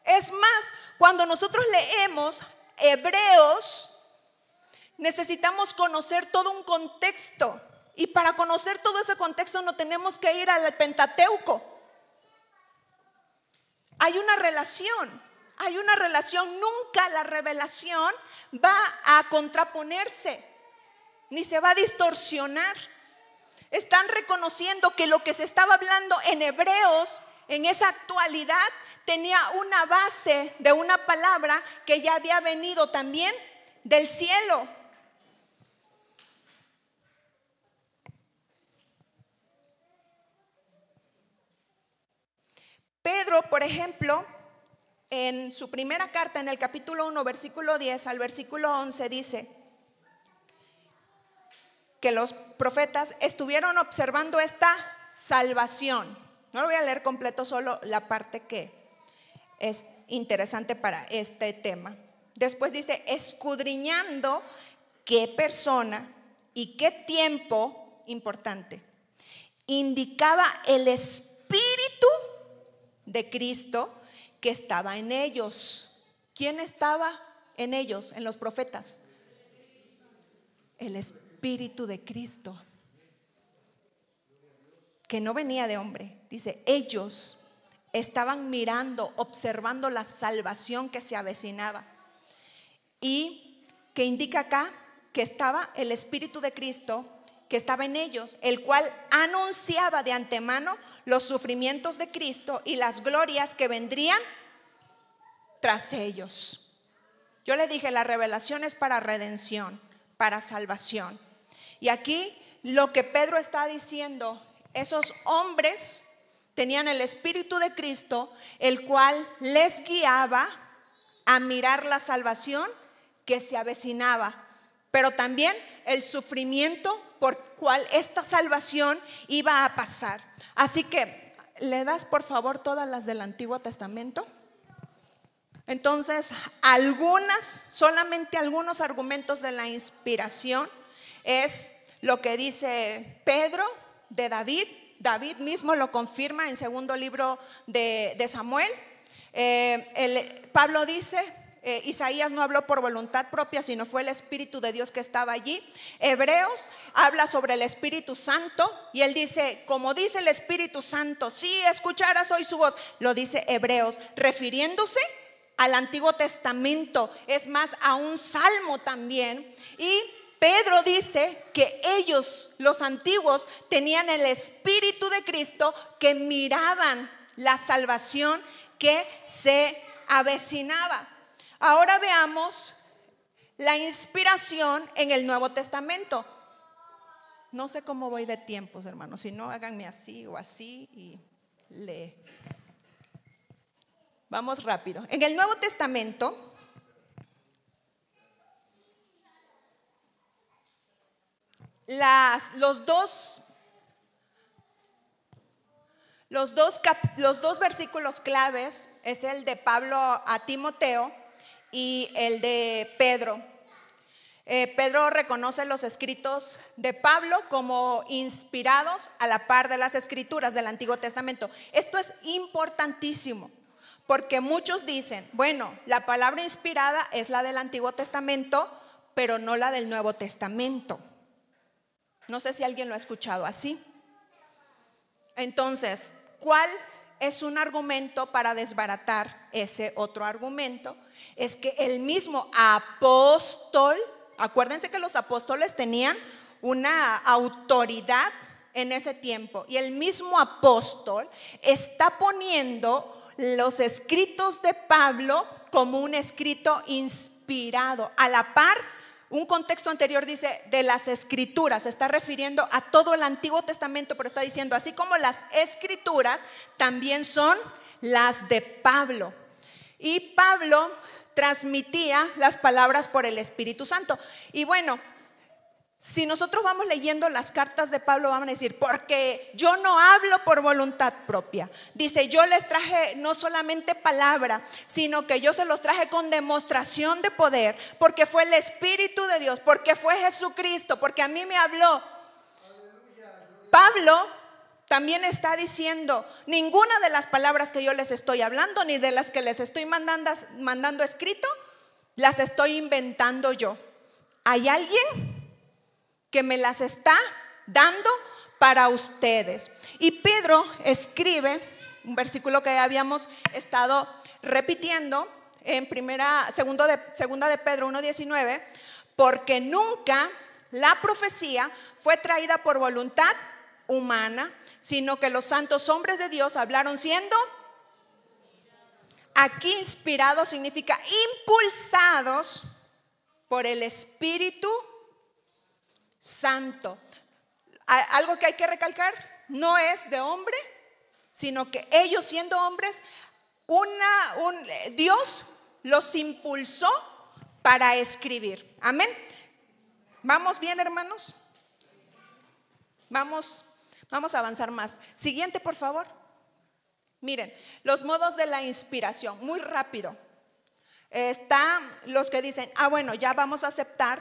Es más, cuando nosotros leemos Hebreos, necesitamos conocer todo un contexto, y para conocer todo ese contexto no tenemos que ir al Pentateuco. Hay una relación, nunca la revelación va a contraponerse, ni se va a distorsionar. Están reconociendo que lo que se estaba hablando en Hebreos en esa actualidad tenía una base de una palabra que ya había venido también del cielo. Pedro, por ejemplo, en su primera carta, en el capítulo 1, versículo 10 al versículo 11, dice que los profetas estuvieron observando esta salvación. No lo voy a leer completo, solo la parte que es interesante para este tema. Después dice, escudriñando qué persona y qué tiempo, importante, indicaba el Espíritu de Cristo que estaba en ellos. ¿Quién estaba en ellos, en los profetas? El Espíritu de Cristo, que no venía de hombre. Dice, ellos estaban mirando, observando la salvación que se avecinaba. Y que indica acá que estaba el Espíritu de Cristo que estaba en ellos, el cual anunciaba de antemano los sufrimientos de Cristo y las glorias que vendrían tras ellos. Yo le dije, la revelación es para redención, para salvación. Y aquí lo que Pedro está diciendo, esos hombres tenían el Espíritu de Cristo, el cual les guiaba a mirar la salvación que se avecinaba, pero también el sufrimiento por cual esta salvación iba a pasar. Así que, ¿le das por favor todas las del Antiguo Testamento? Entonces, solamente algunos argumentos de la inspiración es lo que dice Pedro de David. David mismo lo confirma en segundo libro de Samuel. Pablo dice, Isaías no habló por voluntad propia, sino fue el Espíritu de Dios que estaba allí. Hebreos habla sobre el Espíritu Santo y él dice, como dice el Espíritu Santo, si escucharas hoy su voz, lo dice Hebreos, refiriéndose al Antiguo Testamento, es más, a un salmo también. Y Pedro dice que ellos, los antiguos, tenían el Espíritu de Cristo, que miraban la salvación que se avecinaba. Ahora veamos la inspiración en el Nuevo Testamento. No sé cómo voy de tiempos, hermanos, si no, háganme así o así y lee. Vamos rápido. En el Nuevo Testamento, los dos versículos claves es el de Pablo a Timoteo y el de Pedro. Pedro reconoce los escritos de Pablo como inspirados a la par de las escrituras del Antiguo Testamento. Esto es importantísimo, porque muchos dicen, bueno, la palabra inspirada es la del Antiguo Testamento, pero no la del Nuevo Testamento. No sé si alguien lo ha escuchado así. Entonces, ¿cuál es un argumento para desbaratar ese otro argumento? Es que el mismo apóstol, acuérdense que los apóstoles tenían una autoridad en ese tiempo, y el mismo apóstol está poniendo los escritos de Pablo como un escrito inspirado. A la par, un contexto anterior dice de las escrituras, se está refiriendo a todo el Antiguo Testamento, pero está diciendo así como las escrituras también son las de Pablo. Y Pablo transmitía las palabras por el Espíritu Santo. Y bueno, si nosotros vamos leyendo las cartas de Pablo, vamos a decir, porque yo no hablo por voluntad propia. Dice, yo les traje no solamente palabra, sino que yo se los traje con demostración de poder, porque fue el Espíritu de Dios, porque fue Jesucristo, porque a mí me habló. Pablo también está diciendo, ninguna de las palabras que yo les estoy hablando, ni de las que les estoy mandando escrito, las estoy inventando yo. ¿Hay alguien que me las está dando para ustedes? Y Pedro escribe un versículo que habíamos estado repitiendo en segunda de Pedro 1:19, porque nunca la profecía fue traída por voluntad humana, sino que los santos hombres de Dios hablaron siendo, aquí inspirados significa impulsados por el Espíritu Santo. Algo que hay que recalcar, no es de hombre sino que ellos siendo hombres, Dios los impulsó para escribir. Amén. ¿Vamos bien, hermanos? Vamos a avanzar más. Siguiente, por favor. Miren, los modos de la inspiración, muy rápido. Están los que dicen, bueno, ya vamos a aceptar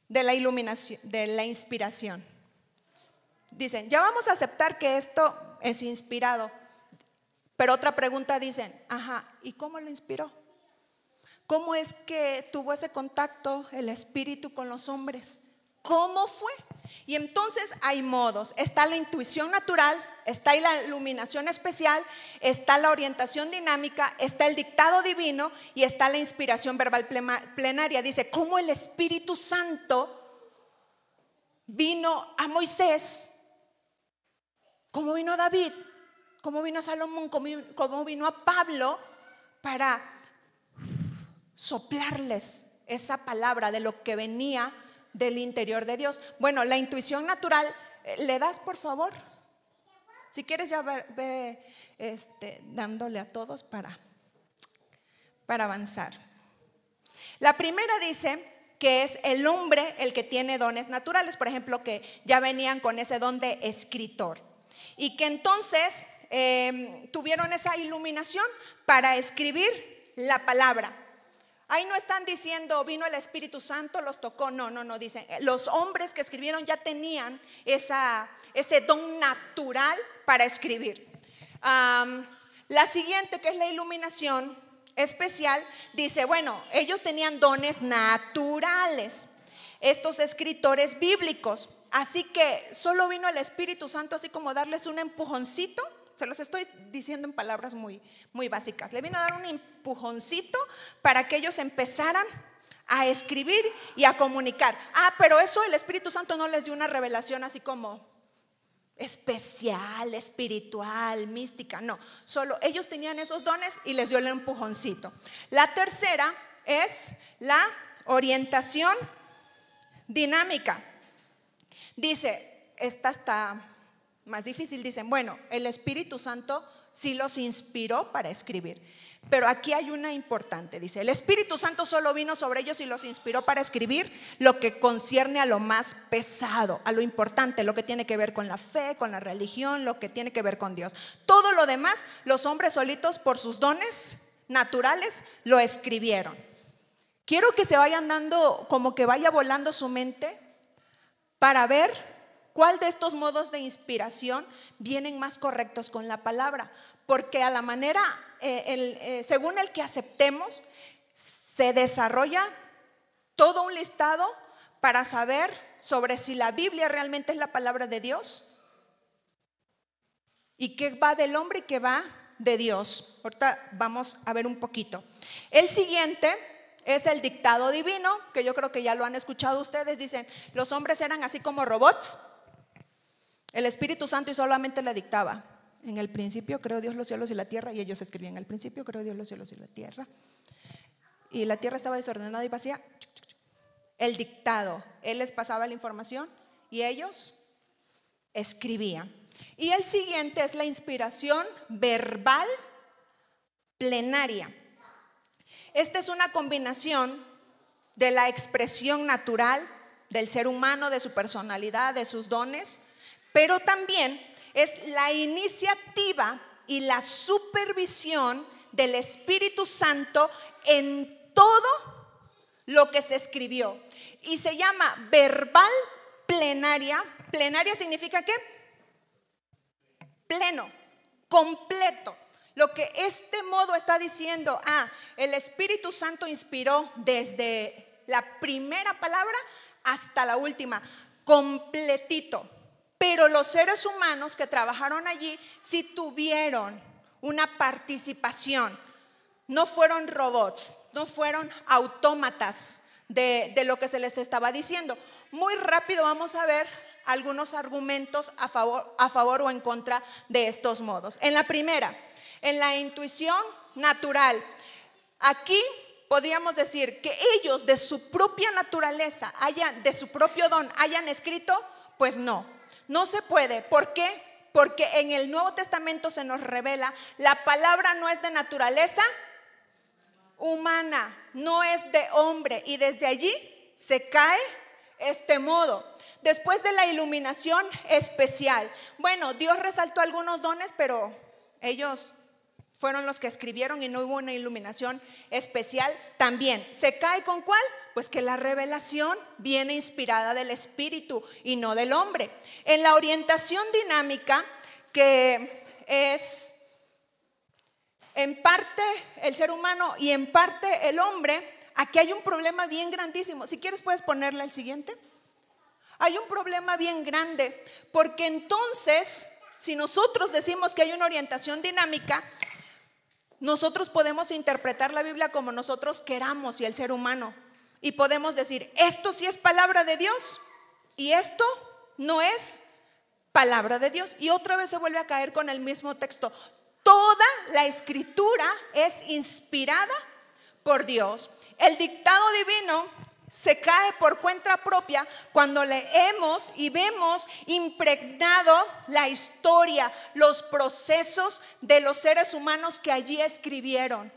de la iluminación, de la inspiración. Dicen, ya vamos a aceptar que esto es inspirado. Pero otra pregunta dicen, ¿y cómo lo inspiró? ¿Cómo es que tuvo ese contacto el Espíritu con los hombres? ¿Cómo fue? Y entonces hay modos. Está la intuición natural, está la iluminación especial, está la orientación dinámica, está el dictado divino y está la inspiración verbal plenaria. Dice, ¿cómo el Espíritu Santo vino a Moisés? ¿Cómo vino a David? ¿Cómo vino a Salomón? ¿Cómo vino a Pablo para soplarles esa palabra de lo que venía del interior de Dios? Bueno, la intuición natural, ¿le das, por favor? Si quieres ya ve dándole a todos para avanzar. La primera dice que es el hombre el que tiene dones naturales, por ejemplo, que ya venían con ese don de escritor y que entonces tuvieron esa iluminación para escribir la palabra. Ahí no están diciendo vino el Espíritu Santo, los tocó, no, dicen los hombres que escribieron ya tenían ese don natural para escribir. La siguiente, que es la iluminación especial, dice, bueno, ellos tenían dones naturales, estos escritores bíblicos, así que solo vino el Espíritu Santo así como darles un empujoncito. Se los estoy diciendo en palabras muy, muy básicas. Le vino a dar un empujoncito para que ellos empezaran a escribir y a comunicar. Pero eso el Espíritu Santo no les dio una revelación así como especial, espiritual, mística. No, solo ellos tenían esos dones y les dio el empujoncito. La tercera es la orientación dinámica. Dice, esta está más difícil. Dicen, bueno, el Espíritu Santo sí los inspiró para escribir, pero aquí hay una importante. Dice, el Espíritu Santo solo vino sobre ellos y los inspiró para escribir lo que concierne a lo más pesado, a lo importante, lo que tiene que ver con la fe, con la religión, lo que tiene que ver con Dios. Todo lo demás, los hombres solitos por sus dones naturales lo escribieron. Quiero que se vayan dando, como que vaya volando su mente para ver ¿cuál de estos modos de inspiración vienen más correctos con la palabra? Porque a la manera, según el que aceptemos, se desarrolla todo un listado para saber sobre si la Biblia realmente es la palabra de Dios y qué va del hombre y qué va de Dios. Ahorita vamos a ver un poquito. El siguiente es el dictado divino, que yo creo que ya lo han escuchado ustedes. Dicen, los hombres eran así como robots. El Espíritu Santo y solamente le dictaba. En el principio creó Dios los cielos y la tierra, y ellos escribían, en el principio creó Dios los cielos y la tierra, y la tierra estaba desordenada y vacía. El dictado, él les pasaba la información y ellos escribían. Y el siguiente es la inspiración verbal plenaria. Esta es una combinación de la expresión natural del ser humano, de su personalidad, de sus dones, pero también es la iniciativa y la supervisión del Espíritu Santo en todo lo que se escribió. Y se llama verbal plenaria. Plenaria significa ¿qué? Pleno, completo. Lo que este modo está diciendo, el Espíritu Santo inspiró desde la primera palabra hasta la última, completito. Pero los seres humanos que trabajaron allí sí tuvieron una participación. No fueron robots, no fueron autómatas de lo que se les estaba diciendo. Muy rápido vamos a ver algunos argumentos a favor o en contra de estos modos. En la primera, en la intuición natural, aquí podríamos decir que ellos de su propia naturaleza, de su propio don, hayan escrito. Pues no se puede. ¿Por qué? porque en el Nuevo Testamento se nos revela, la palabra no es de naturaleza humana, no es de hombre, y desde allí se cae este modo. Después de la iluminación especial, bueno, Dios resaltó algunos dones, pero ellos fueron los que escribieron y no hubo una iluminación especial. También se cae ¿con cuál? Pues que la revelación viene inspirada del Espíritu y no del hombre. En la orientación dinámica, que es en parte el ser humano y en parte el hombre, aquí hay un problema bien grandísimo. Si quieres puedes ponerle el siguiente. Hay un problema bien grande, porque entonces, si nosotros decimos que hay una orientación dinámica, nosotros podemos interpretar la Biblia como nosotros queramos y el ser humano. Y podemos decir, esto sí es palabra de Dios y esto no es palabra de Dios. Y otra vez se vuelve a caer con el mismo texto. Toda la escritura es inspirada por Dios. El dictado divino se cae por cuenta propia cuando leemos y vemos impregnado la historia, los procesos de los seres humanos que allí escribieron.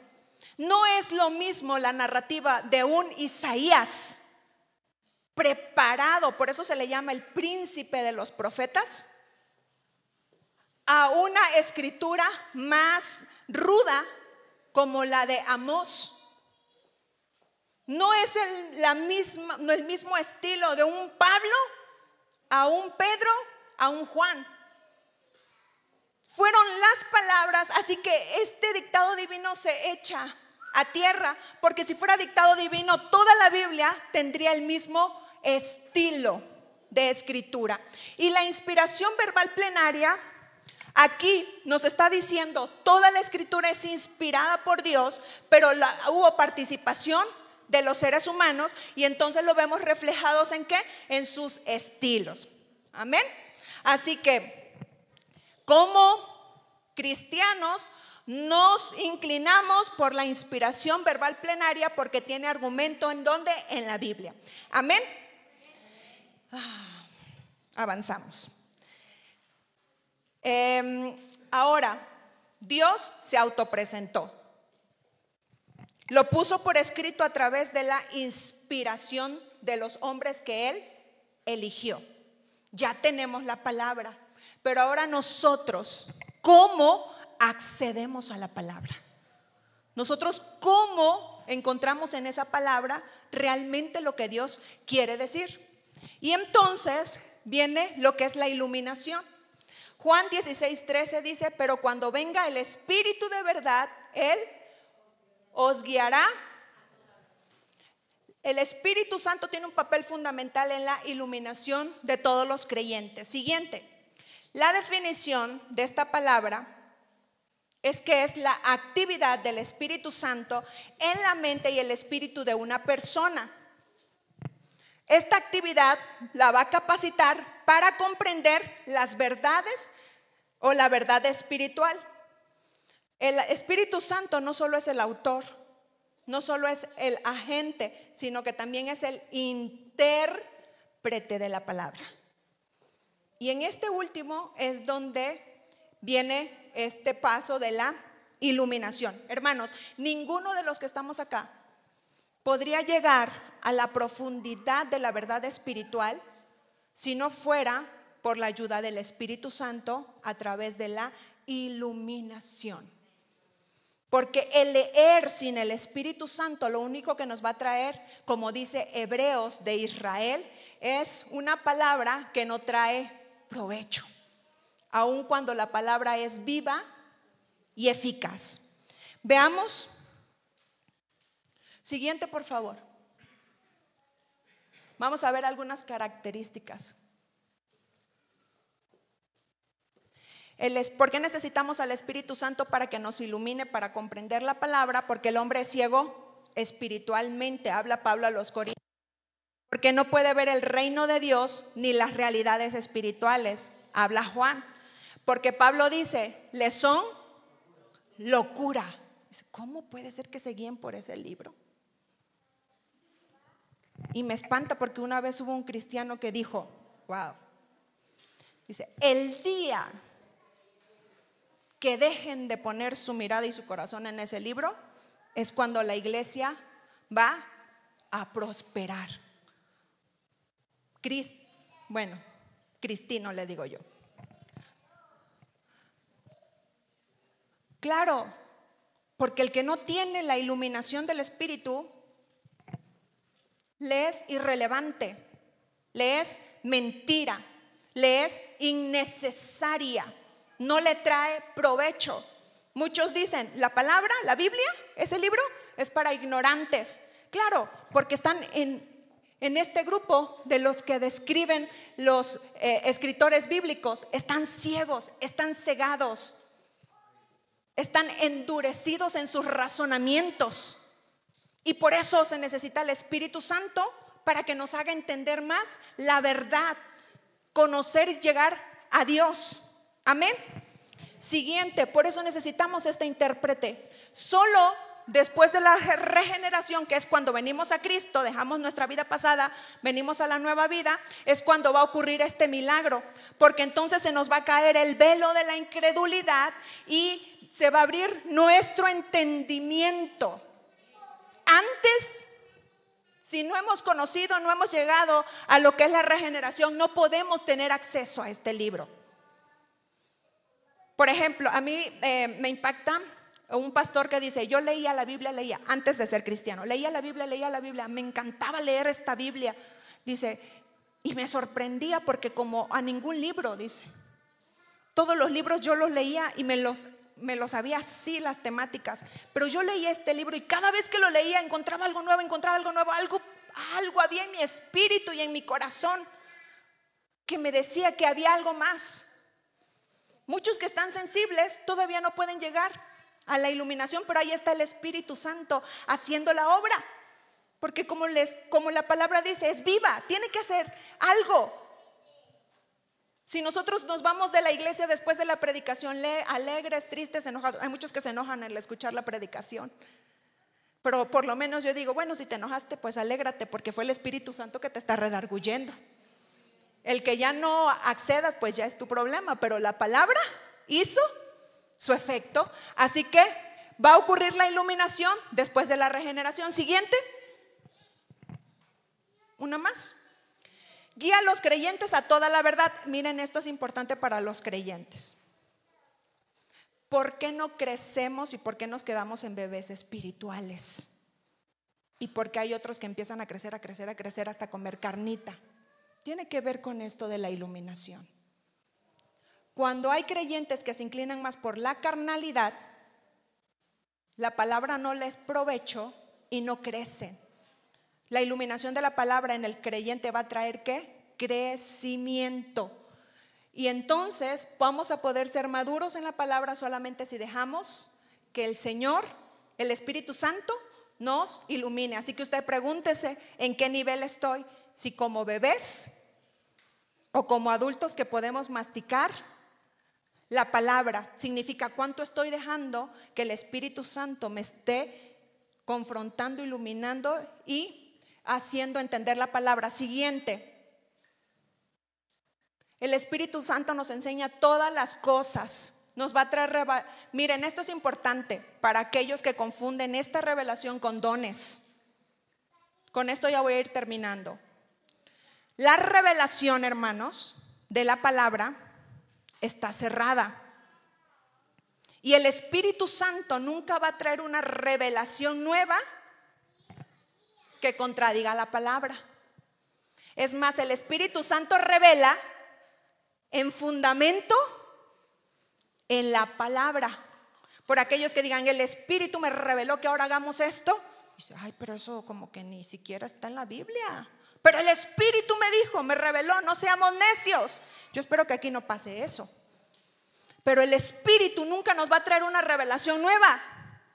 No es lo mismo la narrativa de un Isaías preparado, por eso se le llama el príncipe de los profetas, a una escritura más ruda como la de Amós. No es el mismo estilo de un Pablo a un Pedro, a un Juan. Fueron las palabras, así que este dictado divino se echa a tierra, porque si fuera dictado divino, toda la Biblia tendría el mismo estilo de escritura. Y la inspiración verbal plenaria, aquí nos está diciendo, toda la escritura es inspirada por Dios, pero hubo participación de los seres humanos, y entonces lo vemos reflejados ¿en qué? En sus estilos. Amén. Así que como cristianos nos inclinamos por la inspiración verbal plenaria, porque tiene argumento en ¿dónde? En la Biblia. Amén. Avanzamos. Ahora, Dios se autopresentó. Lo puso por escrito a través de la inspiración de los hombres que Él eligió. Ya tenemos la palabra, pero ahora nosotros, ¿cómo accedemos a la palabra? Nosotros, ¿cómo encontramos en esa palabra realmente lo que Dios quiere decir? Y entonces viene lo que es la iluminación. Juan 16:13 dice, pero cuando venga el Espíritu de verdad, Él os guiará. El Espíritu Santo tiene un papel fundamental en la iluminación de todos los creyentes. Siguiente, la definición de esta palabra es que es la actividad del Espíritu Santo en la mente y el espíritu de una persona. Esta actividad la va a capacitar para comprender las verdades o la verdad espiritual. El Espíritu Santo no solo es el autor, no solo es el agente, sino que también es el intérprete de la palabra. Y en este último es donde viene este paso de la iluminación. Hermanos, ninguno de los que estamos acá podría llegar a la profundidad de la verdad espiritual si no fuera por la ayuda del Espíritu Santo a través de la iluminación. Porque el leer sin el Espíritu Santo lo único que nos va a traer, como dice Hebreos de Israel, es una palabra que no trae provecho, aun cuando la palabra es viva y eficaz. Veamos. Siguiente, por favor. Vamos a ver algunas características. ¿Por qué necesitamos al Espíritu Santo? Para que nos ilumine, para comprender la palabra, porque el hombre es ciego espiritualmente, habla Pablo a los Corintios, porque no puede ver el reino de Dios ni las realidades espirituales, habla Juan, porque Pablo dice, les son locura. ¿Cómo puede ser que se guíen por ese libro? Y me espanta porque una vez hubo un cristiano que dijo, wow, dice, el día que dejen de poner su mirada y su corazón en ese libro, es cuando la iglesia va a prosperar. Cristino le digo yo. Claro, porque el que no tiene la iluminación del Espíritu le es irrelevante, le es mentira, le es innecesaria, no le trae provecho. Muchos dicen, la palabra, la Biblia, ese libro es para ignorantes. Claro, porque están en este grupo de los que describen los escritores bíblicos. Están ciegos, están cegados, están endurecidos en sus razonamientos. Y por eso se necesita el Espíritu Santo para que nos haga entender más la verdad, conocer y llegar a Dios. Amén. Siguiente, por eso necesitamos este intérprete. Solo después de la regeneración, que es cuando venimos a Cristo, dejamos nuestra vida pasada, venimos a la nueva vida, es cuando va a ocurrir este milagro, porque entonces se nos va a caer el velo de la incredulidad y se va a abrir nuestro entendimiento. Antes, si no hemos conocido, no hemos llegado a lo que es la regeneración, no podemos tener acceso a este libro. Por ejemplo, a mí me impacta un pastor que dice, yo leía la Biblia, antes de ser cristiano, leía la Biblia, me encantaba leer esta Biblia, dice, y me sorprendía porque como a ningún libro, dice, todos los libros yo los leía y me los sabía así las temáticas, pero yo leía este libro y cada vez que lo leía encontraba algo nuevo, algo había en mi espíritu y en mi corazón que me decía que había algo más. Muchos que están sensibles todavía no pueden llegar a la iluminación, pero ahí está el Espíritu Santo haciendo la obra, porque como la palabra dice, es viva, tiene que hacer algo. Si nosotros nos vamos de la iglesia después de la predicación alegres, tristes, enojados, hay muchos que se enojan al escuchar la predicación, pero por lo menos yo digo, bueno, si te enojaste, pues alégrate, porque fue el Espíritu Santo que te está redarguyendo. El que ya no accedas, pues ya es tu problema, pero la palabra hizo su efecto. Así que va a ocurrir la iluminación después de la regeneración. Siguiente. Una más. Guía a los creyentes a toda la verdad. Miren, esto es importante para los creyentes. ¿Por qué no crecemos y por qué nos quedamos en bebés espirituales? Y por qué hay otros que empiezan a crecer hasta comer carnita. Tiene que ver con esto de la iluminación. Cuando hay creyentes que se inclinan más por la carnalidad, la palabra no les provecho y no crecen. La iluminación de la palabra en el creyente va a traer ¿qué? Crecimiento. Y entonces vamos a poder ser maduros en la palabra solamente si dejamos que el Señor, el Espíritu Santo, nos ilumine. Así que usted pregúntese en qué nivel estoy, si como bebés o como adultos que podemos masticar la palabra. Significa cuánto estoy dejando que el Espíritu Santo me esté confrontando, iluminando y haciendo entender la palabra. Siguiente. El Espíritu Santo nos enseña todas las cosas. Nos va a traer, miren, esto es importante para aquellos que confunden esta revelación con dones. Con esto ya voy a ir terminando. La revelación, hermanos, de la palabra está cerrada. Y el Espíritu Santo nunca va a traer una revelación nueva que contradiga la palabra. Es más, el Espíritu Santo revela en fundamento en la palabra. Por aquellos que digan, el Espíritu me reveló que ahora hagamos esto. Dice, ay, pero eso como que ni siquiera está en la Biblia. Pero el Espíritu me dijo, me reveló, no seamos necios. Yo espero que aquí no pase eso. Pero el Espíritu nunca nos va a traer una revelación nueva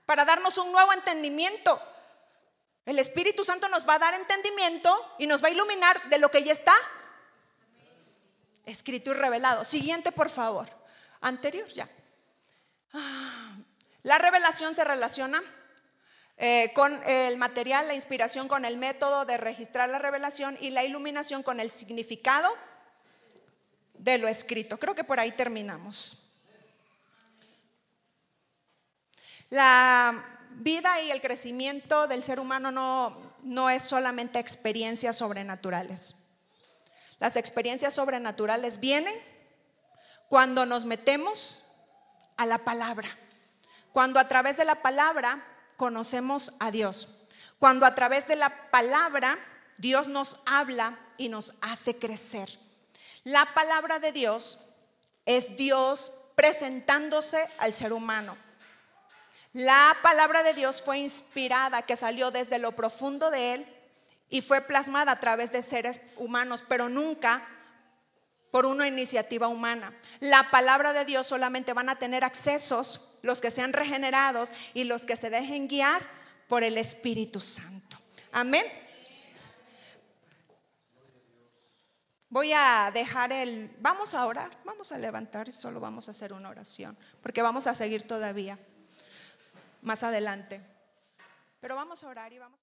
para darnos un nuevo entendimiento. El Espíritu Santo nos va a dar entendimiento y nos va a iluminar de lo que ya está escrito y revelado. Siguiente, por favor. Anterior ya. La revelación se relaciona con el material, la inspiración con el método de registrar la revelación y la iluminación con el significado de lo escrito. Creo que por ahí terminamos. La vida y el crecimiento del ser humano no es solamente experiencias sobrenaturales. Las experiencias sobrenaturales vienen cuando nos metemos a la palabra, cuando a través de la palabra conocemos a Dios, cuando a través de la palabra Dios nos habla y nos hace crecer. La palabra de Dios es Dios presentándose al ser humano. La palabra de Dios fue inspirada, que salió desde lo profundo de Él y fue plasmada a través de seres humanos, pero nunca por una iniciativa humana. La palabra de Dios solamente van a tener accesos los que sean regenerados y los que se dejen guiar por el Espíritu Santo. Amén. Voy a dejar vamos a orar, vamos a levantar y solo vamos a hacer una oración, porque vamos a seguir todavía más adelante. Pero vamos a orar y vamos